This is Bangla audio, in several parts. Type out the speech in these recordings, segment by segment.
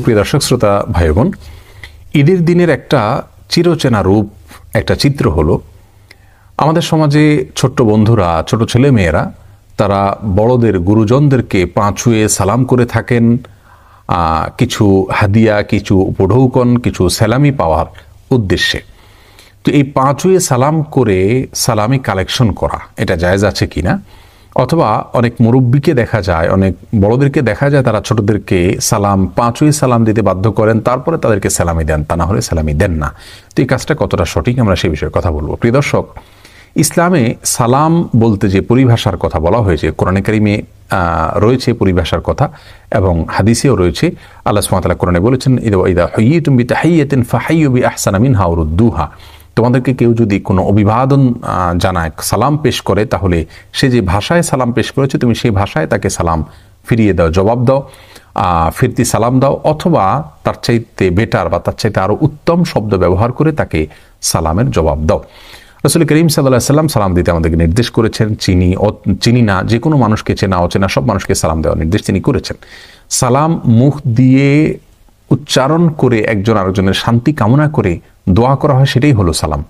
সুপ্রিয় দর্শক শ্রোতা ভাই বোন, ঈদের দিনের একটা চিরচেনা রূপ, একটা চিত্র হলো আমাদের সমাজে ছোট্ট বন্ধুরা, ছোট ছেলে মেয়েরা তারা বড়দের, গুরুজনদেরকে পা ছুঁয়ে সালাম করে থাকেন, কিছু হাদিয়া, কিছু উপঢৌকন, কিছু সালামি পাওয়ার উদ্দেশ্যে। তো এই পা ছুঁয়ে সালাম করে সালামি কালেকশন করা এটা জায়েজ আছে কিনা, অথবা অনেক মুরব্বীকে দেখা যায়, অনেক বড়দেরকে দেখা যায় তারা ছোটদেরকে সালাম, পা ছুঁয়ে সালাম দিতে বাধ্য করেন, তারপরে তাদেরকে সালামি দেন, তা না হলে সালামি দেন না। তো এই কাজটা কতটা সঠিক, আমরা সেই বিষয়ে কথা বলবো। প্রিয় দর্শক, ইসলামে সালাম বলতে যে পরিভাষার কথা বলা হয়েছে, কোরআনে কারিমে রয়েছে পরিভাষার কথা এবং হাদিসেও রয়েছে। আল্লাহ সুবহানাহু ওয়া তাআলা কোরআনে বলেছেন, ইদা হুয়িতুম বিতাহিয়াতিন ফাহাইয়ু বিআহসানা মিনহা আও রুদ্দুহা। তোমাদেরকে কেউ যদি কোনো অভিবাদন জানায়, সালাম পেশ করে, তাহলে সে যে ভাষায় সালাম পেশ করেছে তুমি সেই ভাষায় তাকে সালাম ফিরিয়ে দাও, জবাব দাও, ফিরতি সালাম দাও, অথবা তার চাইতে বেটার বা তার চাইতে আরও উত্তম শব্দ ব্যবহার করে তাকে সালামের জবাব দাও। রাসূল করিম সাল্লাল্লাহু আলাইহি ওয়াসাল্লাম সালাম দিতে আমাদেরকে নির্দেশ করেছেন। চিনি না, যে কোনো মানুষকে, চেনা অচেনা সব মানুষকে সালাম দেওয়ার নির্দেশ তিনি করেছেন। সালাম মুখ দিয়ে উচ্চারণ করে একজন আরেকজনের শান্তি কামনা করে দোয়া করা হয়, সেটাই হলো সালাম।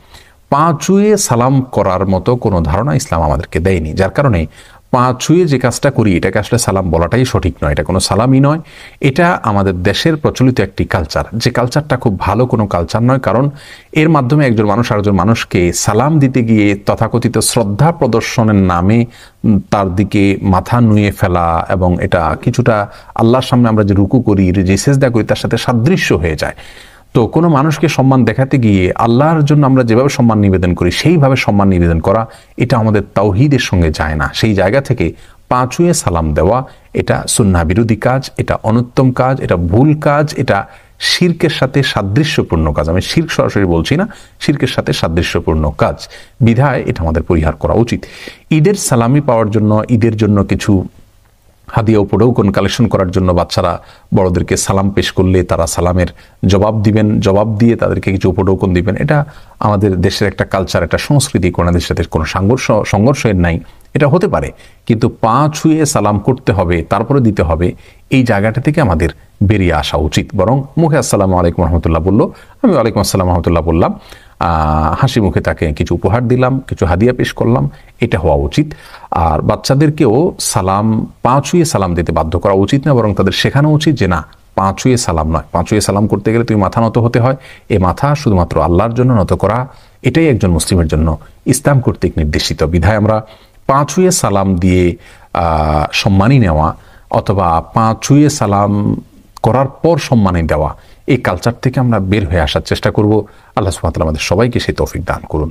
পা ছুঁয়ে সালাম করার মতো কোনো ধারণা ইসলাম আমাদেরকে দেয়নি, যার কারণে পা ছুঁয়ে যে কাজটা করি এটাকে আসলে সালাম বলাটাই সঠিক নয়, এটা কোনো সালামই নয়। এটা আমাদের দেশের প্রচলিত একটি কালচার, যে কালচারটা খুব ভালো কোনো কালচার নয়, কারণ এর মাধ্যমে একজন মানুষ আরেকজন মানুষকে সালাম দিতে গিয়ে তথাকথিত শ্রদ্ধা প্রদর্শনের নামে তার দিকে মাথা নুয়ে ফেলা, এবং এটা কিছুটা আল্লাহর সামনে আমরা যে রুকু করি, যে সেজদা করি, তার সাথে সাদৃশ্য হয়ে যায়। তো কোনো মানুষকে সম্মান দেখাতে গিয়ে আল্লাহর জন্য আমরা যেভাবে সম্মান নিবেদন করি সেইভাবে সম্মান নিবেদন করা, এটা আমাদের তাওহীদের সঙ্গে যায় না। সেই জায়গা থেকে পা ছুঁয়ে সালাম দেওয়া এটা সুন্নাহ বিরোধী কাজ, এটা অনুত্তম কাজ, এটা ভুল কাজ, এটা শিরকের সাথে সাদৃশ্যপূর্ণ কাজ। আমি শিরক সরাসরি বলছি না, শিরকের সাথে সাদৃশ্যপূর্ণ কাজ, বিধায় এটা আমাদের পরিহার করা উচিত। ঈদের সালামি পাওয়ার জন্য, ঈদের জন্য কিছু হাদিয়া উপঢৌকন কালেকশন করার জন্য বাচ্চারা বড়দেরকে সালাম পেশ করলে তারা সালামের জবাব দিবেন, জবাব দিয়ে তাদেরকে কিছু উপঢৌকন দিবেন, এটা আমাদের দেশের একটা কালচার, একটা সংস্কৃতি, কোনদের সাথে কোনো সংঘর্ষের নাই। এটা হতে পারে, কিন্তু পা ছুঁয়ে সালাম করতে হবে, তারপরে দিতে হবে, এই জায়গাটা থেকে আমাদের বেরিয়ে আসা উচিত। বরং মুখে আসসালামু আলাইকুম রহমতুল্লাহ বললো, আমি ওয়ালাইকুম আসসালাম রহমতুল্লাহ বললাম, হাসি মুখে তাকে কিছু উপহার দিলাম, কিছু হাদিয়া পেশ করলাম, এটা হওয়া উচিত। আর বাচ্চাদেরকেও সালাম, পা ছুঁয়ে সালাম দিতে বাধ্য করা উচিত না, বরং তাদের শেখানো উচিত যে না, পা ছুঁয়ে সালাম নয়, পা ছুঁয়ে সালাম করতে গেলে তুমি মাথা নত হতে হয়, এ মাথা শুধুমাত্র আল্লাহর জন্য নত করা, এটাই একজন মুসলিমের জন্য ইসলাম কর্তৃক নির্দেশিত। বিধায় আমরা পা ছুঁয়ে সালাম দিয়ে সম্মানই নেওয়া, অথবা পা ছুঁয়ে সালাম করার পর সম্মানই দেওয়া, এই কালচার থেকে আমরা বের হয়ে আসার চেষ্টা করব। আল্লাহ সুবহানাহু ওয়া তাআলা আমাদের সবাইকে সেই তৌফিক দান করুন।